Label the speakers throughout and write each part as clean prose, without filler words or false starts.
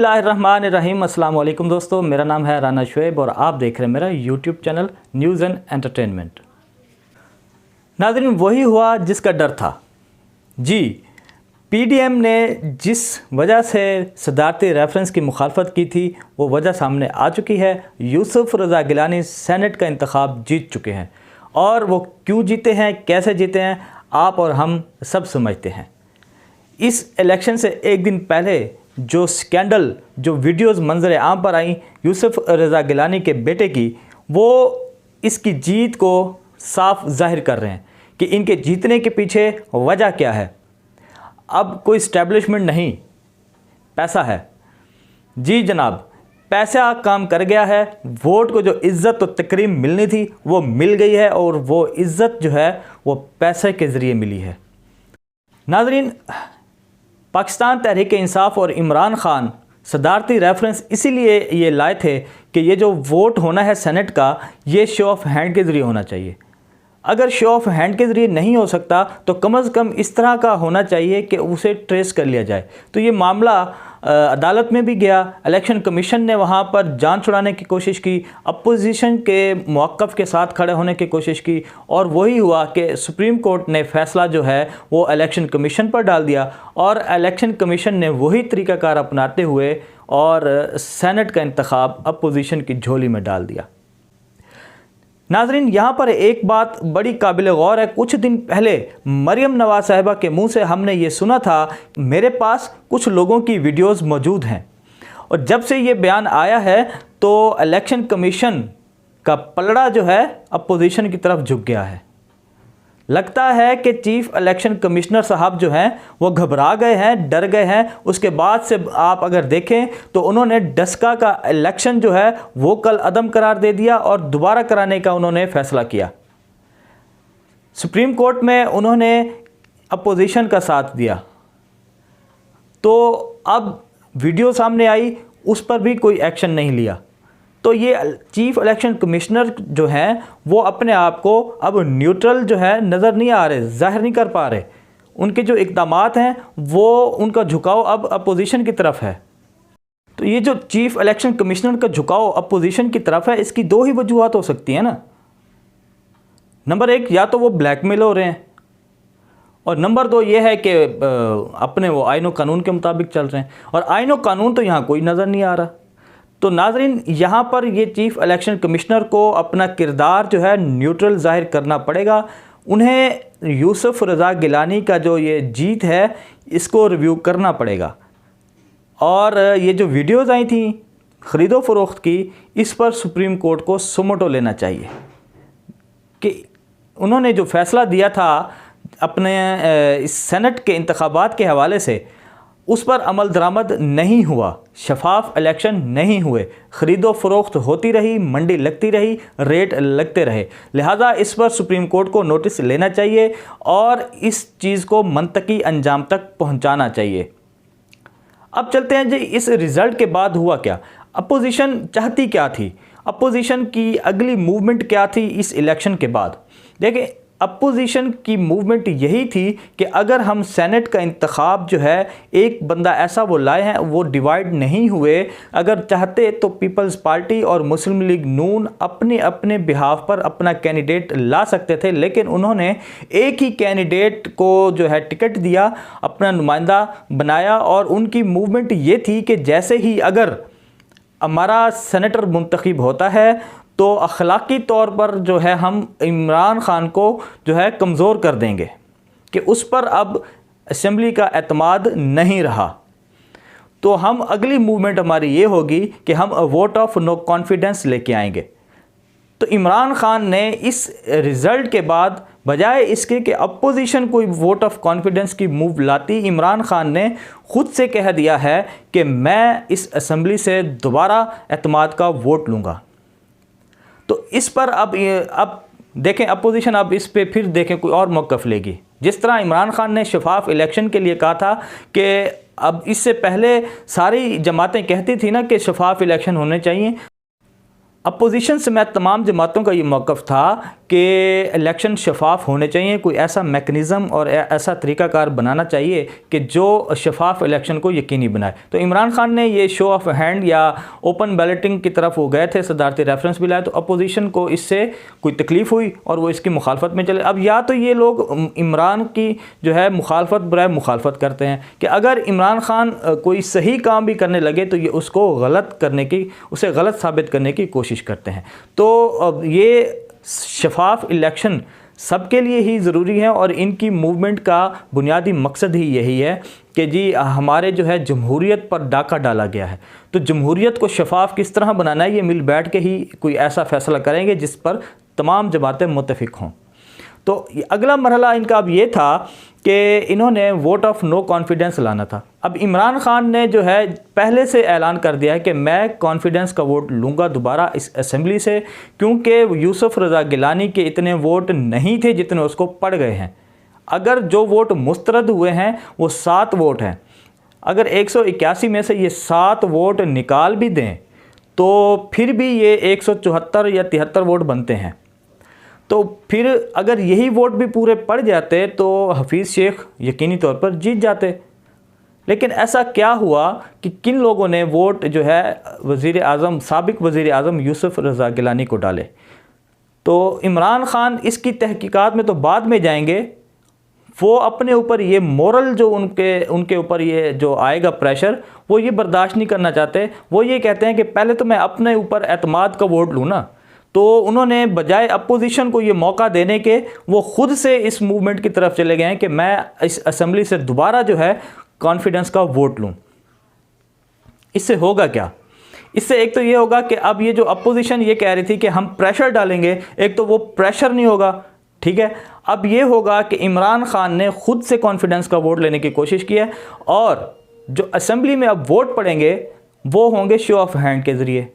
Speaker 1: बिस्मिल्लाहिर्रहमानिर्रहीम। अस्सलाम वालेकुम दोस्तों, मेरा नाम है राना शुएब और आप देख रहे हैं मेरा YouTube channel news and entertainment. नाज़रीन, वही हुआ जिसका डर था। जी, पीडीएम ने जिस वजह से सदारती रेफरेंस की मुखालफत की थी वो वजह सामने आ चुकी है। यूसुफ रज़ा गिलानी सेनेट का इंतखाब जीत चुके हैं और वो क्यों जीते हैं, कैसे जीते हैं, आप और हम सब समझते हैं। इस इलेक्शन से एक दिन पहले जो स्कैंडल, जो वीडियोस मंजर आम पर आई यूसुफ रज़ा गिलानी के बेटे की, वो इसकी जीत को साफ जाहिर कर रहे हैं कि इनके जीतने के पीछे वजह क्या है। अब कोई इस्टेब्लिशमेंट नहीं, पैसा है। जी जनाब, पैसा काम कर गया है। वोट को जो इज़्ज़त और तकरीम मिलनी थी वो मिल गई है और वो इज़्ज़त जो है वो पैसे के ज़रिए मिली है। नाज़रीन, पाकिस्तान तहरीक इंसाफ और इमरान खान सदारती रेफरेंस इसीलिए ये लाए थे कि ये जो वोट होना है सेनेट का, ये शो ऑफ हैंड के ज़रिए होना चाहिए। अगर शो ऑफ हैंड के ज़रिए नहीं हो सकता तो कम से कम इस तरह का होना चाहिए कि उसे ट्रेस कर लिया जाए। तो ये मामला अदालत में भी गया, इलेक्शन कमीशन ने वहाँ पर जान छुड़ाने की कोशिश की, अपोजिशन के मौक़िफ़ के साथ खड़े होने की कोशिश की और वही हुआ कि सुप्रीम कोर्ट ने फ़ैसला जो है वो इलेक्शन कमीशन पर डाल दिया और इलेक्शन कमीशन ने वही तरीक़ाकार अपनाते हुए और सेनेट का इंतखाब अपोजिशन की झोली में डाल दिया। नाज़रीन, यहाँ पर एक बात बड़ी काबिल गौर है। कुछ दिन पहले मरियम नवाज़ साहिबा के मुंह से हमने ये सुना था, मेरे पास कुछ लोगों की वीडियोस मौजूद हैं, और जब से ये बयान आया है तो इलेक्शन कमीशन का पलड़ा जो है अपोजिशन की तरफ झुक गया है। लगता है कि चीफ इलेक्शन कमिश्नर साहब जो हैं वो घबरा गए हैं, डर गए हैं। उसके बाद से आप अगर देखें तो उन्होंने डस्का का इलेक्शन जो है वो कल अदम करार दे दिया और दोबारा कराने का उन्होंने फ़ैसला किया। सुप्रीम कोर्ट में उन्होंने अपोजिशन का साथ दिया। तो अब वीडियो सामने आई, उस पर भी कोई एक्शन नहीं लिया। तो ये चीफ इलेक्शन कमिश्नर जो हैं वो अपने आप को अब न्यूट्रल जो है नज़र नहीं आ रहे, जाहिर नहीं कर पा रहे। उनके जो इक़दामात हैं वो, उनका झुकाव अब अपोजिशन की तरफ है। तो ये जो चीफ इलेक्शन कमिश्नर का झुकाव अपोजिशन की तरफ है, इसकी दो ही वजूहत हो सकती हैं ना। नंबर एक, या तो वो ब्लैकमेल हो रहे हैं, और नंबर दो ये है कि अपने वो आईन व कानून के मुताबिक चल रहे हैं, और आईन व कानून तो यहाँ कोई नज़र नहीं आ रहा। तो नाज़रीन, यहाँ पर ये चीफ इलेक्शन कमिश्नर को अपना किरदार जो है न्यूट्रल ज़ाहिर करना पड़ेगा। उन्हें यूसुफ रज़ा गिलानी का जो ये जीत है इसको रिव्यू करना पड़ेगा। और ये जो वीडियोज़ आई थी ख़रीदो फ़रोख्त की, इस पर सुप्रीम कोर्ट को सुमोटो लेना चाहिए कि उन्होंने जो फ़ैसला दिया था अपने इस सेनेट के इंतखाबात के हवाले से, उस पर अमल दरामद नहीं हुआ, शफाफ इलेक्शन नहीं हुए, ख़रीदो फ़रोख्त होती रही, मंडी लगती रही, रेट लगते रहे। लिहाजा इस पर सुप्रीम कोर्ट को नोटिस लेना चाहिए और इस चीज़ को मंतकी अंजाम तक पहुंचाना चाहिए। अब चलते हैं जी, इस रिज़ल्ट के बाद हुआ क्या, अपोजिशन चाहती क्या थी, अपोजिशन की अगली मूवमेंट क्या थी इस इलेक्शन के बाद। देखें, अपोजिशन की मूवमेंट यही थी कि अगर हम सेनेट का इंतखाब जो है एक बंदा ऐसा वो लाए हैं, वो डिवाइड नहीं हुए। अगर चाहते तो पीपल्स पार्टी और मुस्लिम लीग नून अपने अपने बिहाफ पर अपना कैंडिडेट ला सकते थे, लेकिन उन्होंने एक ही कैंडिडेट को जो है टिकट दिया, अपना नुमाइंदा बनाया, और उनकी मूवमेंट ये थी कि जैसे ही अगर हमारा सेनेटर मुंतखब होता है तो अखलाकी तौर पर जो है हम इमरान खान को जो है कमज़ोर कर देंगे, कि उस पर अब असेंबली का एतमाद नहीं रहा। तो हम अगली मूवमेंट हमारी ये होगी कि हम वोट ऑफ नो कॉन्फिडेंस लेके आएंगे। तो इमरान खान ने इस रिज़ल्ट के बाद बजाय इसके कि अपोजिशन कोई वोट ऑफ कॉन्फिडेंस की मूव लाती, इमरान खान ने ख़ुद से कह दिया है कि मैं इस असेंबली से दोबारा एतमाद का वोट लूँगा। तो इस पर अब देखें अपोजिशन अब इस पे फिर देखें कोई और मौक़िफ़ लेगी। जिस तरह इमरान खान ने शफाफ इलेक्शन के लिए कहा था कि अब इससे पहले सारी जमातें कहती थी ना कि शफाफ इलेक्शन होने चाहिए, अपोजिशन से मैं तमाम जमातों का ये मौक़िफ़ था कि इलेक्शन शफाफ होने चाहिए, कोई ऐसा मेकनिज़म और ऐसा तरीक़ाकार बनाना चाहिए कि जो शफाफ इलेक्शन को यकीनी बनाए। तो इमरान खान ने ये शो ऑफ हैंड या ओपन बैलेटिंग की तरफ वो गए थे, सदारती रेफरेंस भी लाए, तो अपोजिशन को इससे कोई तकलीफ़ हुई और वो इसकी मुखालफत में चले। अब या तो ये लोग इमरान की जो है मुखालफत बराए मुखालफत करते हैं कि अगर इमरान खान कोई सही काम भी करने लगे तो ये उसको गलत करने की, उसे गलत साबित करने की कोशिश करते हैं। तो अब ये शफाफ इलेक्शन सबके लिए ही ज़रूरी है और इनकी मूवमेंट का बुनियादी मकसद ही यही है कि जी हमारे जो है जमहूरियत पर डाका डाला गया है, तो जमहूरियत को शफाफ किस तरह बनाना है ये मिल बैठ के ही कोई ऐसा फ़ैसला करेंगे जिस पर तमाम जमातें मुत्तफ़िक हों। तो अगला मरहला इनका अब ये था कि इन्होंने वोट ऑफ नो कॉन्फिडेंस लाना था। अब इमरान खान ने जो है पहले से ऐलान कर दिया है कि मैं कॉन्फिडेंस का वोट लूँगा दोबारा इस असेंबली से, क्योंकि यूसुफ रज़ा गिलानी के इतने वोट नहीं थे जितने उसको पड़ गए हैं। अगर जो वोट मुस्तरद हुए हैं वो 7 वोट हैं, अगर 181 में से ये 7 वोट निकाल भी दें तो फिर भी ये 174 या 73 वोट बनते हैं। तो फिर अगर यही वोट भी पूरे पड़ जाते तो हफीज़ शेख यकीनी तौर पर जीत जाते। लेकिन ऐसा क्या हुआ कि किन लोगों ने वोट जो है वज़ीर आज़म, साबिक़ वज़ीर आज़म यूसुफ रज़ा गिलानी को डाले। तो इमरान खान इसकी तहकीकात में तो बाद में जाएंगे, वो अपने ऊपर ये मोरल जो उनके ऊपर ये जो आएगा प्रेशर, वो ये बर्दाश्त नहीं करना चाहते। वो ये कहते हैं कि पहले तो मैं अपने ऊपर एतमाद का वोट लूँ ना। तो उन्होंने बजाय अपोजिशन को ये मौका देने के वो ख़ुद से इस मूवमेंट की तरफ चले गए हैं कि मैं इस असेंबली से दोबारा जो है कॉन्फिडेंस का वोट लूँ। इससे होगा क्या? इससे एक तो ये होगा कि अब ये जो अपोजिशन ये कह रही थी कि हम प्रेशर डालेंगे, एक तो वो प्रेशर नहीं होगा, ठीक है। अब ये होगा कि इमरान खान ने ख़ुद से कॉन्फिडेंस का वोट लेने की कोशिश की है और जो असेंबली में अब वोट पड़ेंगे वो होंगे शो ऑफ हैंड के ज़रिए।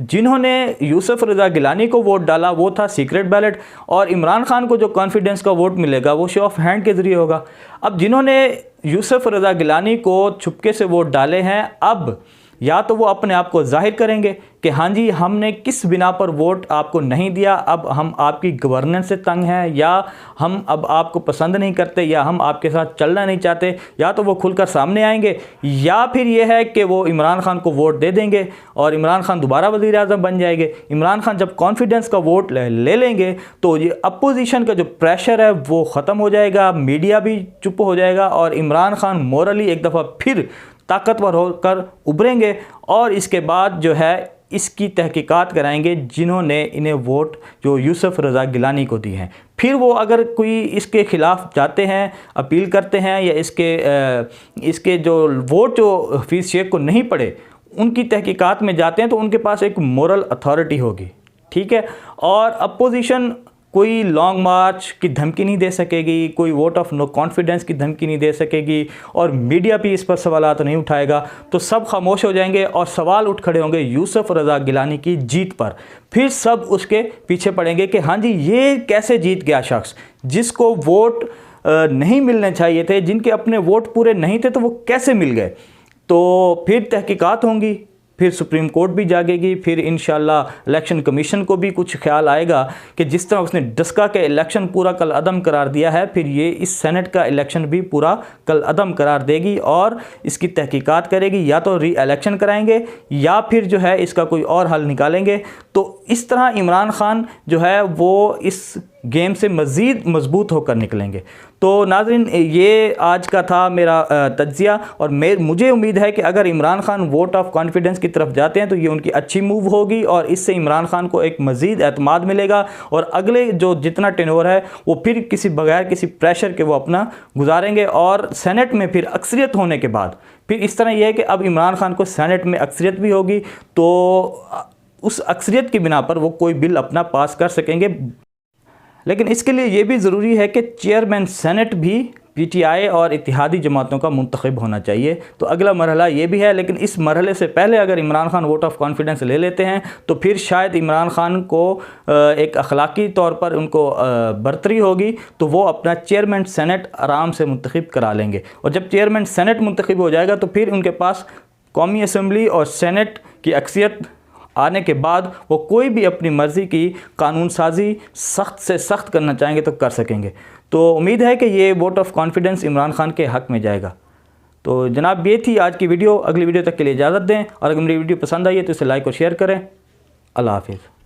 Speaker 1: जिन्होंने यूसुफ रज़ा गिलानी को वोट डाला वो था सीक्रेट बैलेट, और इमरान खान को जो कॉन्फिडेंस का वोट मिलेगा वो शो ऑफ हैंड के ज़रिए होगा। अब जिन्होंने यूसुफ रज़ा गिलानी को छुपके से वोट डाले हैं, अब या तो वो अपने आप को जाहिर करेंगे कि हाँ जी हमने किस बिना पर वोट आपको नहीं दिया, अब हम आपकी गवर्नेंस से तंग हैं, या हम अब आपको पसंद नहीं करते, या हम आपके साथ चलना नहीं चाहते, या तो वो खुलकर सामने आएंगे, या फिर ये है कि वो इमरान खान को वोट दे देंगे और इमरान खान दोबारा वज़ीर आज़म बन जाएंगे। इमरान खान जब कॉन्फिडेंस का वोट ले लेंगे तो ये अपोजिशन का जो प्रेशर है वो ख़त्म हो जाएगा, मीडिया भी चुप हो जाएगा और इमरान खान मोरली एक दफ़ा फिर ताकतवर होकर उभरेंगे और इसके बाद जो है इसकी तहकीकात कराएंगे जिन्होंने इन्हें वोट जो यूसुफ रज़ा गिलानी को दी हैं। फिर वो अगर कोई इसके ख़िलाफ़ जाते हैं, अपील करते हैं, या इसके जो वोट जो हफीज़ शेख को नहीं पड़े उनकी तहकीकात में जाते हैं, तो उनके पास एक मोरल अथॉरिटी होगी, ठीक है। और अपोजिशन कोई लॉन्ग मार्च की धमकी नहीं दे सकेगी, कोई वोट ऑफ नो कॉन्फिडेंस की धमकी नहीं दे सकेगी, और मीडिया भी इस पर सवालात नहीं उठाएगा। तो सब खामोश हो जाएंगे और सवाल उठ खड़े होंगे यूसुफ रज़ा गिलानी की जीत पर। फिर सब उसके पीछे पड़ेंगे कि हाँ जी ये कैसे जीत गया शख्स जिसको वोट नहीं मिलने चाहिए थे, जिनके अपने वोट पूरे नहीं थे, तो वो कैसे मिल गए। तो फिर तहकीकात होंगी, फिर सुप्रीम कोर्ट भी जागेगी, फिर इंशाल्लाह इलेक्शन कमीशन को भी कुछ ख्याल आएगा कि जिस तरह उसने डस्का के इलेक्शन पूरा कल अदम करार दिया है, फिर ये इस सेनेट का इलेक्शन भी पूरा कल अदम करार देगी और इसकी तहकीकात करेगी। या तो री इलेक्शन कराएंगे या फिर जो है इसका कोई और हल निकालेंगे। तो इस तरह इमरान खान जो है वो इस गेम से मज़ीद मजबूत होकर निकलेंगे। तो नाज़रीन ये आज का था मेरा तज्ज़िया, और मुझे उम्मीद है कि अगर Imran Khan vote of confidence की तरफ जाते हैं तो ये उनकी अच्छी मूव होगी और इससे इमरान खान को एक मज़ीद एतमाद मिलेगा और अगले जो जितना टेनोर है वो फिर बगैर किसी प्रेशर के वो अपना गुजारेंगे। और सेनेट में फिर अक्सरियत होने के बाद फिर इस तरह यह है कि अब इमरान खान को सेनेट में अक्सरियत भी होगी, तो उस अक्सरियत की बिना पर वो कोई बिल अपना पास कर सकेंगे। लेकिन इसके लिए ये भी ज़रूरी है कि चेयरमैन सेनेट भी पीटीआई और इत्तेहादी जमातों का मुंतखब होना चाहिए। तो अगला मरहला ये भी है, लेकिन इस मरहले से पहले अगर Imran Khan vote of confidence ले लेते हैं तो फिर शायद इमरान खान को एक अखलाकी तौर पर उनको बरतरी होगी, तो वो अपना चेयरमैन सेनेट आराम से मुंतखब करा लेंगे। और जब चेयरमैन सेनेट मुंतखब हो जाएगा तो फिर उनके पास कौमी असम्बली और सेनेट की अक्सरियत आने के बाद वो कोई भी अपनी मर्ज़ी की कानून साजी सख्त से सख्त करना चाहेंगे तो कर सकेंगे। तो उम्मीद है कि ये vote of confidence Imran Khan के हक़ में जाएगा। तो जनाब ये थी आज की वीडियो। अगली वीडियो तक के लिए इजाज़त दें, और अगर मेरी वीडियो पसंद आई है तो इसे लाइक और शेयर करें। अल्लाह हाफिज़।